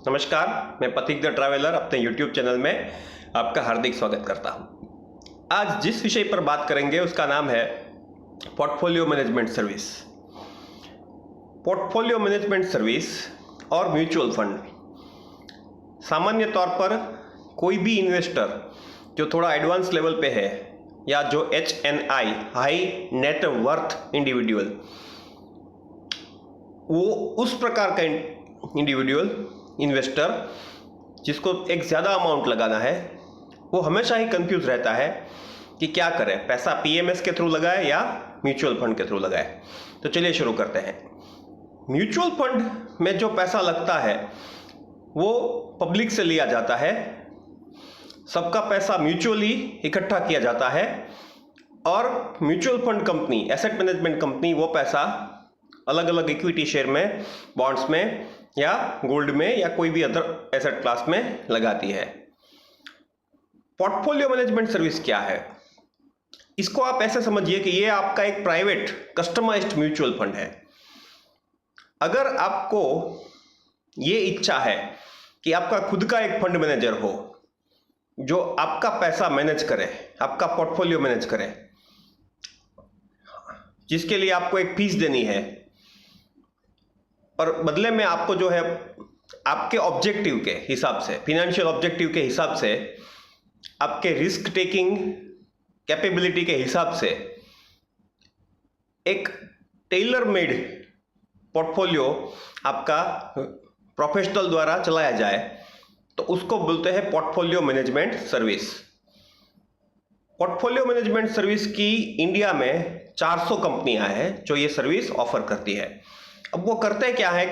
नमस्कार, मैं पथिक द ट्रैवलर अपने YouTube चैनल में आपका हार्दिक स्वागत करता हूं। आज जिस विषय पर बात करेंगे उसका नाम है portfolio management service. Portfolio management service और म्यूचुअल फंड सामान्य तौर पर कोई भी इन्वेस्टर जो थोड़ा एडवांस लेवल पे है या जो HNI high net worth individual, वो उस प्रकार का इंडिविजुअल इन्वेस्टर जिसको एक ज़्यादा अमाउंट लगाना है, वो हमेशा ही कंफ्यूज रहता है कि क्या करें, पैसा PMS के थ्रू लगाए या म्यूचुअल फंड के थ्रू लगाए। तो चलिए शुरू करते हैं। म्यूचुअल फंड में जो पैसा लगता है वो पब्लिक से लिया जाता है, सबका पैसा म्यूचुअली इकट्ठा किया जाता है और mutual fund company, asset management company वो पैसा अलग अलग इक्विटी शेयर में, बॉन्ड्स में या गोल्ड में या कोई भी अदर एसेट क्लास में लगाती है। पोर्टफोलियो मैनेजमेंट सर्विस क्या है? इसको आप ऐसे समझिए कि ये आपका एक प्राइवेट कस्टमाइज्ड म्यूचुअल फंड है। अगर आपको ये इच्छा है कि आपका खुद का एक फंड मैनेजर हो जो आपका पैसा मैनेज करे, आपका पोर्टफोलियो मैनेज करे, जिसके लिए आपको एक फीस देनी है और बदले में आपको जो है आपके ऑब्जेक्टिव के हिसाब से, फिनेंशियल ऑब्जेक्टिव के हिसाब से, आपके रिस्क टेकिंग कैपेबिलिटी के हिसाब से एक टेलर मेड पोर्टफोलियो आपका प्रोफेशनल द्वारा चलाया जाए, तो उसको बोलते हैं portfolio management service. Portfolio management service की इंडिया में 400 कंपनियां हैं जो ये सर्विस ऑफर करती है। अब वो करते क्या है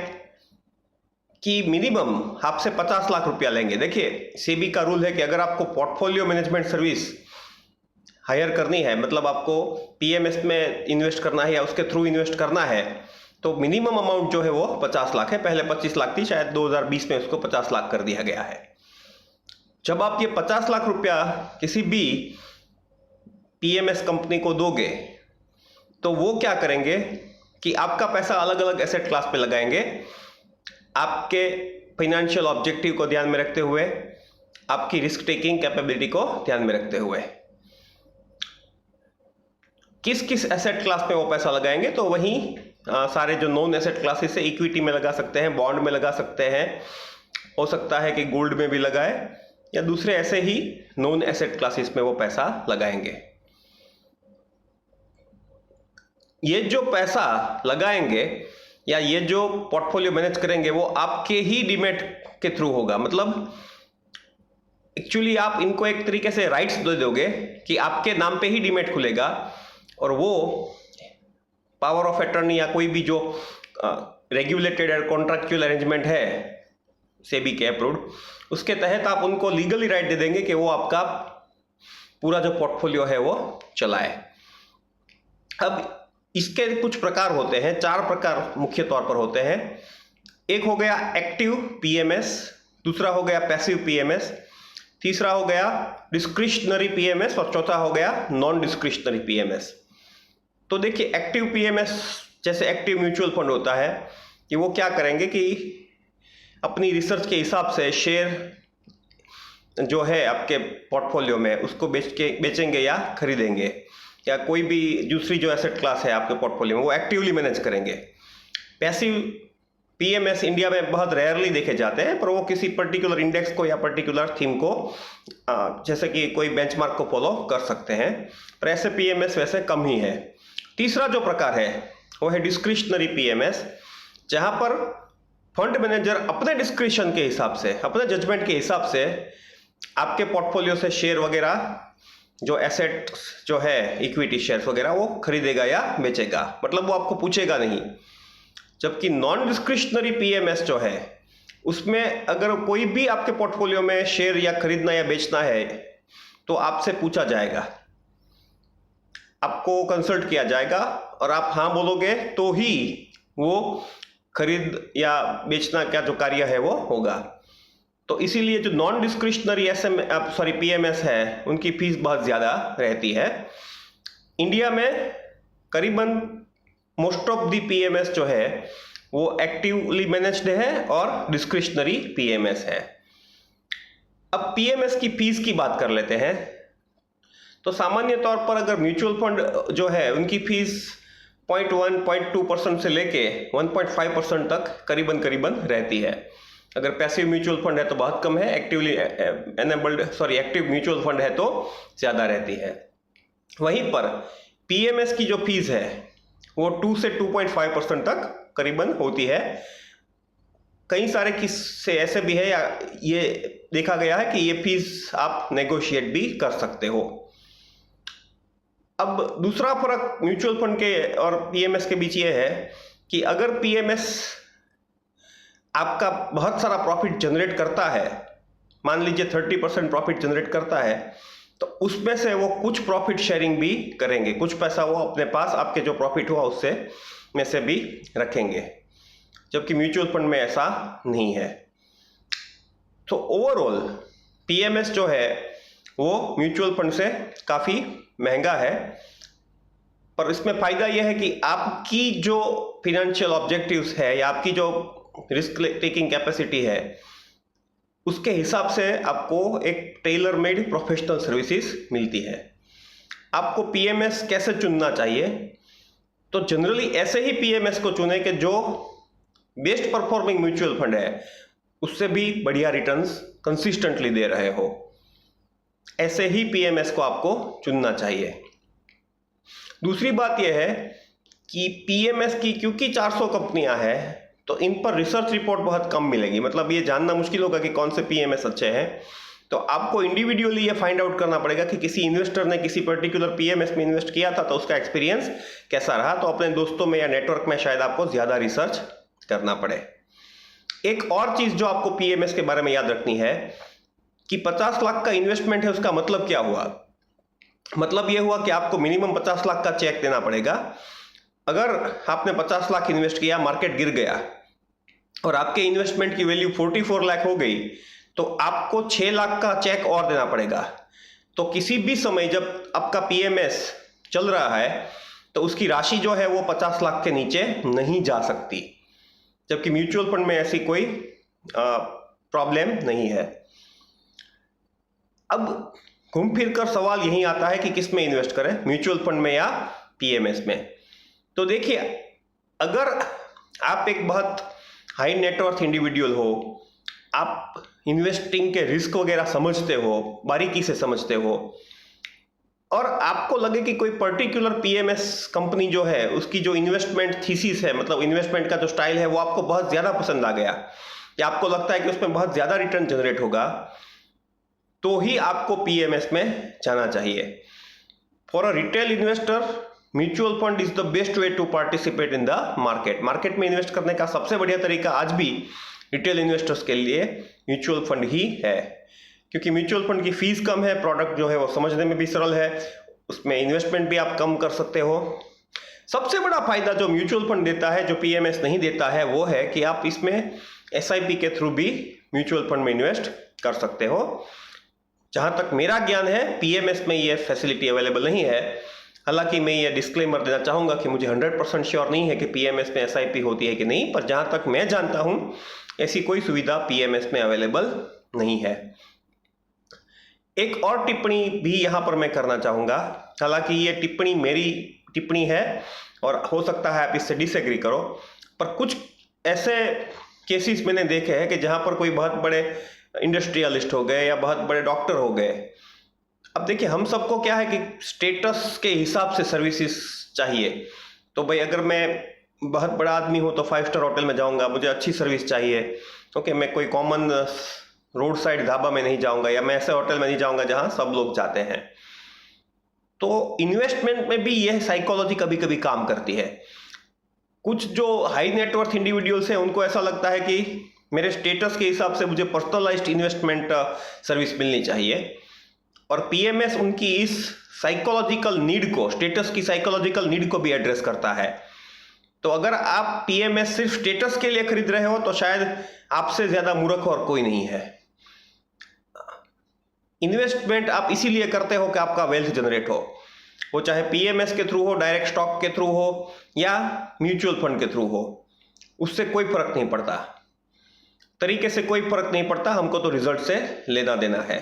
कि मिनिमम आपसे 50 लाख रुपया लेंगे। देखिए, सेबी का रूल है कि अगर आपको पोर्टफोलियो मैनेजमेंट सर्विस हायर करनी है, मतलब आपको PMS में इन्वेस्ट करना है या उसके थ्रू इन्वेस्ट करना है, तो मिनिमम अमाउंट जो है वो 50 लाख है। पहले 25 लाख थी, शायद 2020 में उसको 50 लाख कर दिया गया है। जब आप ये 50 लाख रुपया किसी भी PMS कंपनी को दोगे तो वो क्या करेंगे कि आपका पैसा अलग अलग एसेट क्लास पे लगाएंगे, आपके फाइनेंशियल ऑब्जेक्टिव को ध्यान में रखते हुए, आपकी रिस्क टेकिंग कैपेबिलिटी को ध्यान में रखते हुए। किस किस एसेट क्लास में वो पैसा लगाएंगे? तो वहीं सारे जो नॉन एसेट क्लासेस है, इक्विटी में लगा सकते हैं, बॉन्ड में लगा सकते हैं, हो सकता है कि गोल्ड में भी लगाए या दूसरे ऐसे ही नॉन एसेट क्लासेस में वो पैसा लगाएंगे। ये जो पैसा लगाएंगे या ये जो पोर्टफोलियो मैनेज करेंगे वो आपके ही डीमैट के थ्रू होगा। मतलब एक्चुअली आप इनको एक तरीके से राइट्स दे दोगे कि आपके नाम पे ही डीमैट खुलेगा और वो पावर ऑफ अटर्नी या कोई भी जो रेगुलेटेड और कॉन्ट्रैक्चुअल अरेंजमेंट है सेबी के अप्रूव्ड, उसके तहत आप उनको लीगली राइट दे देंगे कि वो आपका पूरा जो पोर्टफोलियो है वो चलाए। अब इसके कुछ प्रकार होते हैं, 4 प्रकार मुख्य तौर पर होते हैं। एक हो गया एक्टिव PMS, दूसरा हो गया पैसिव PMS, तीसरा हो गया डिस्क्रिशनरी PMS और चौथा हो गया नॉन डिस्क्रिशनरी PMS। तो देखिए, एक्टिव PMS जैसे एक्टिव म्यूचुअल फंड होता है कि वो क्या करेंगे कि अपनी रिसर्च के हिसाब से शेयर जो है आपके पोर्टफोलियो में उसको बेचेंगे या खरीदेंगे, या कोई भी दूसरी जो एसेट क्लास है आपके पोर्टफोलियो में वो एक्टिवली मैनेज करेंगे। पैसिव PMS इंडिया में बहुत रेयरली देखे जाते हैं, पर वो किसी पर्टिकुलर इंडेक्स को या पर्टिकुलर थीम को जैसे कि कोई बेंचमार्क को फॉलो कर सकते हैं, पर ऐसे PMS वैसे कम ही है। तीसरा जो प्रकार है वो है डिस्क्रिशनरी PMS, जहां पर फंड मैनेजर अपने डिस्क्रिशन के हिसाब से, अपने जजमेंट के हिसाब से आपके पोर्टफोलियो से शेयर वगैरह जो एसेट जो है इक्विटी शेयर्स वगैरह वो खरीदेगा या बेचेगा, मतलब वो आपको पूछेगा नहीं। जबकि नॉन डिस्क्रिशनरी PMS जो है उसमें अगर कोई भी आपके पोर्टफोलियो में शेयर या खरीदना या बेचना है तो आपसे पूछा जाएगा, आपको कंसल्ट किया जाएगा और आप हाँ बोलोगे तो ही वो खरीद या बेचना का जो कार्य है वो होगा। तो इसीलिए जो नॉन डिस्क्रिशनरी PMS है उनकी फीस बहुत ज़्यादा रहती है। इंडिया में करीबन मोस्ट ऑफ दी PMS जो है वो एक्टिवली मैनेज्ड है और डिस्क्रिशनरी पीएमएस है। अब पीएमएस की फीस की बात कर लेते हैं। तो सामान्य तौर पर अगर म्यूचुअल फंड जो है उनकी फीस 0.1-0.2% से लेके 1.5% तक करीबन रहती है। अगर पैसिव म्यूचुअल फंड है तो बहुत कम है, एक्टिव म्यूचुअल फंड है तो ज़्यादा रहती है। वहीं पर पीएमएस की जो फीस है वो 2 से 2.5% तक करीबन होती है। कई सारे किस्से ऐसे भी है या ये देखा गया है कि ये फीस आप नेगोशिएट भी कर सकते हो। अब दूसरा फर्क म्यूचुअल फंड के और पीएमएस के बीच ये है कि अगर पीएमएस आपका बहुत सारा प्रॉफिट जनरेट करता है, मान लीजिए 30% प्रॉफिट जनरेट करता है, तो उसमें से वो कुछ प्रॉफिट शेयरिंग भी करेंगे, कुछ पैसा वो अपने पास आपके जो प्रॉफिट हुआ उससे में से भी रखेंगे, जबकि म्यूचुअल फंड में ऐसा नहीं है। तो ओवरऑल पीएमएस जो है वो म्यूचुअल फंड से काफ़ी महंगा है, पर इसमें फ़ायदा यह है कि आपकी जो फिनेंशियल ऑब्जेक्टिव्स है या आपकी जो रिस्क टेकिंग कैपेसिटी है उसके हिसाब से आपको एक टेलर मेड प्रोफेशनल सर्विसेज मिलती है। आपको पीएमएस कैसे चुनना चाहिए? तो जनरली ऐसे ही पीएमएस को चुने कि जो बेस्ट परफॉर्मिंग म्यूचुअल फंड है उससे भी बढ़िया रिटर्न्स कंसिस्टेंटली दे रहे हो, ऐसे ही पीएमएस को आपको चुनना चाहिए। दूसरी बात यह है कि पीएमएस की क्योंकि 400 कंपनियां हैं तो इन पर रिसर्च रिपोर्ट बहुत कम मिलेगी, मतलब ये जानना मुश्किल होगा कि कौन से पीएमएस अच्छे हैं। तो आपको इंडिविजुअली ये फाइंड आउट करना पड़ेगा कि किसी इन्वेस्टर ने किसी पर्टिकुलर पीएमएस में इन्वेस्ट किया था तो उसका एक्सपीरियंस कैसा रहा। तो अपने दोस्तों में या नेटवर्क में शायद आपको ज़्यादा रिसर्च करना पड़े। एक और चीज़ जो आपको पीएमएस के बारे में याद रखनी है कि 50 लाख का इन्वेस्टमेंट है, उसका मतलब क्या हुआ? मतलब ये हुआ कि आपको मिनिमम 50 लाख का चेक देना पड़ेगा। अगर आपने 50 लाख इन्वेस्ट किया, मार्केट गिर गया और आपके इन्वेस्टमेंट की वैल्यू 44 लाख हो गई, तो आपको 6 लाख का चेक और देना पड़ेगा। तो किसी भी समय जब आपका पीएमएस चल रहा है तो उसकी राशि जो है वो 50 लाख के नीचे नहीं जा सकती, जबकि म्यूचुअल फंड में ऐसी कोई प्रॉब्लम नहीं है। अब घूम फिर कर सवाल यही आता है कि किस में इन्वेस्ट करें, म्यूचुअल फंड में या पीएमएस में। तो देखिए, अगर आप एक बहुत हाई नेटवर्थ इंडिविजुअल हो, आप इन्वेस्टिंग के रिस्क वगैरह समझते हो, बारीकी से समझते हो, और आपको लगे कि कोई पर्टिकुलर पीएमएस कंपनी जो है उसकी जो इन्वेस्टमेंट थीसिस है, मतलब इन्वेस्टमेंट का जो स्टाइल है वो आपको बहुत ज़्यादा पसंद आ गया या आपको लगता है कि उसमें बहुत ज़्यादा रिटर्न जनरेट होगा, तो ही आपको पीएमएस में जाना चाहिए। For a retail investor, mutual fund is the best way to participate in the market. Market में इन्वेस्ट करने का सबसे बढ़िया तरीका आज भी रिटेल इन्वेस्टर्स के लिए म्यूचुअल फंड ही है, क्योंकि म्यूचुअल फंड की फीस कम है, प्रोडक्ट जो है वो समझने में भी सरल है, उसमें इन्वेस्टमेंट भी आप कम कर सकते हो। सबसे बड़ा फायदा जो म्यूचुअल फंड देता है, जो पीएमएस नहीं देता है, वो है कि आप इसमें एसआईपी के थ्रू भी म्यूचुअल फंड में इन्वेस्ट कर सकते हो। जहां तक मेरा ज्ञान है, पीएमएस में ये फैसिलिटी अवेलेबल नहीं है। हालांकि मैं ये डिस्क्लेमर देना चाहूँगा कि मुझे 100% श्योर नहीं है कि पीएमएस में एसआईपी होती है कि नहीं, पर जहाँ तक मैं जानता हूँ ऐसी कोई सुविधा पीएमएस में अवेलेबल नहीं है। एक और टिप्पणी भी यहाँ पर मैं करना चाहूँगा, हालांकि ये टिप्पणी मेरी टिप्पणी है और हो सकता है आप इससे डिसएग्री करो, पर कुछ ऐसे केसेस मैंने देखे हैं कि जहाँ पर कोई बहुत बड़े इंडस्ट्रियलिस्ट हो गए या बहुत बड़े डॉक्टर हो गए। अब देखिए, हम सबको क्या है कि स्टेटस के हिसाब से सर्विसेज चाहिए। तो भाई, अगर मैं बहुत बड़ा आदमी हूँ तो 5 स्टार होटल में जाऊँगा, मुझे अच्छी सर्विस चाहिए। ओके, मैं कोई कॉमन रोड साइड ढाबा में नहीं जाऊँगा या मैं ऐसे होटल में नहीं जाऊँगा जहाँ सब लोग जाते हैं। तो इन्वेस्टमेंट में भी यह साइकोलॉजी कभी कभी काम करती है। कुछ जो हाई नेटवर्थ इंडिविजुअल्स हैं उनको ऐसा लगता है कि मेरे स्टेटस के हिसाब से मुझे पर्सनलाइज्ड इन्वेस्टमेंट सर्विस मिलनी चाहिए, और पीएमएस उनकी इस साइकोलॉजिकल नीड को, स्टेटस की साइकोलॉजिकल नीड को भी एड्रेस करता है। तो अगर आप पीएमएस सिर्फ स्टेटस के लिए खरीद रहे हो तो शायद आपसे ज्यादा मूर्ख और कोई नहीं है। इन्वेस्टमेंट आप इसीलिए करते हो कि आपका वेल्थ जनरेट हो, वो चाहे पीएमएस के थ्रू हो, डायरेक्ट स्टॉक के थ्रू हो या म्यूचुअल फंड के थ्रू हो। उससे कोई फर्क नहीं पड़ता, तरीके से कोई फर्क नहीं पड़ता, हमको तो रिजल्ट से लेना देना है।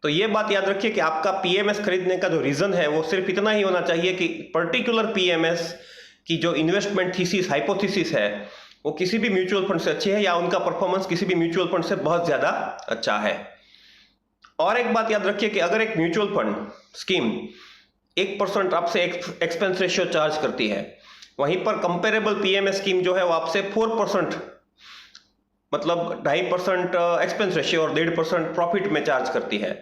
तो ये बात याद रखिए कि आपका पीएमएस खरीदने का जो रीजन है वो सिर्फ इतना ही होना चाहिए कि पर्टिकुलर पीएमएस की जो इन्वेस्टमेंट थीसिस हाइपोथेसिस है वो किसी भी म्यूचुअल फंड से अच्छी है या उनका परफॉर्मेंस किसी भी म्यूचुअल फंड से बहुत ज्यादा अच्छा है। और एक बात याद रखिए कि अगर एक म्यूचुअल फंड स्कीम 1% आपसे एक्सपेंस रेशियो चार्ज करती है, वहीं पर कंपेरेबल पीएमएस स्कीम जो है वो आपसे 4% मतलब 2.5% एक्सपेंस रेशियो और 1.5% प्रॉफिट में चार्ज करती है,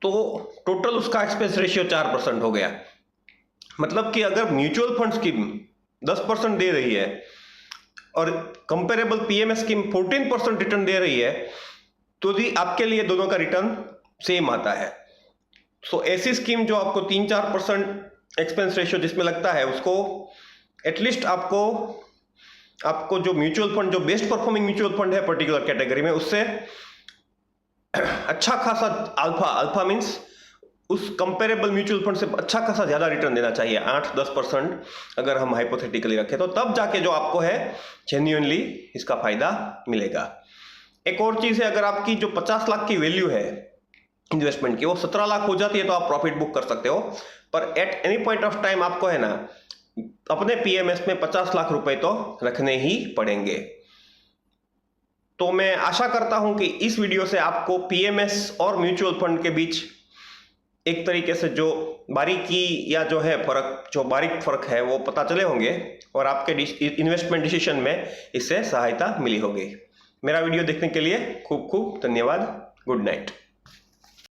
तो टोटल उसका एक्सपेंस रेशियो 4% हो गया। मतलब कि अगर म्यूचुअल फंड स्कीम 10% दे रही है और कंपेरेबल पीएमएस स्कीम 14% रिटर्न दे रही है, तो भी आपके लिए दोनों का रिटर्न सेम आता है। सो ऐसी स्कीम जो आपको 3-4% एक्सपेंस रेशियो जिसमें लगता है, उसको एटलीस्ट आपको जो म्यूचुअल फंड, जो बेस्ट परफॉर्मिंग म्यूचुअल फंड है पर्टिकुलर कैटेगरी में, उससे अच्छा खासा अल्फा मींस उस कंपेरेबल म्यूचुअल फंड से अच्छा खासा ज्यादा रिटर्न देना चाहिए, 8-10% अगर हम हाइपोथेटिकली रखें, तो तब जाके जो आपको है जेन्युइनली इसका फायदा मिलेगा। एक और चीज है, अगर आपकी जो 50 लाख की वैल्यू है इन्वेस्टमेंट की वो 17 लाख हो जाती है तो आप प्रॉफिट बुक कर सकते हो, पर at any point of time आपको है ना अपने पीएमएस में 50 लाख रुपए तो रखने ही पड़ेंगे। तो मैं आशा करता हूं कि इस वीडियो से आपको पीएमएस और म्यूचुअल फंड के बीच एक तरीके से जो बारीकी या जो है फर्क, जो बारीक फर्क है वो पता चले होंगे और आपके इन्वेस्टमेंट डिसीजन में इससे सहायता मिली होगी। मेरा वीडियो देखने के लिए खूब खूब धन्यवाद। Good night.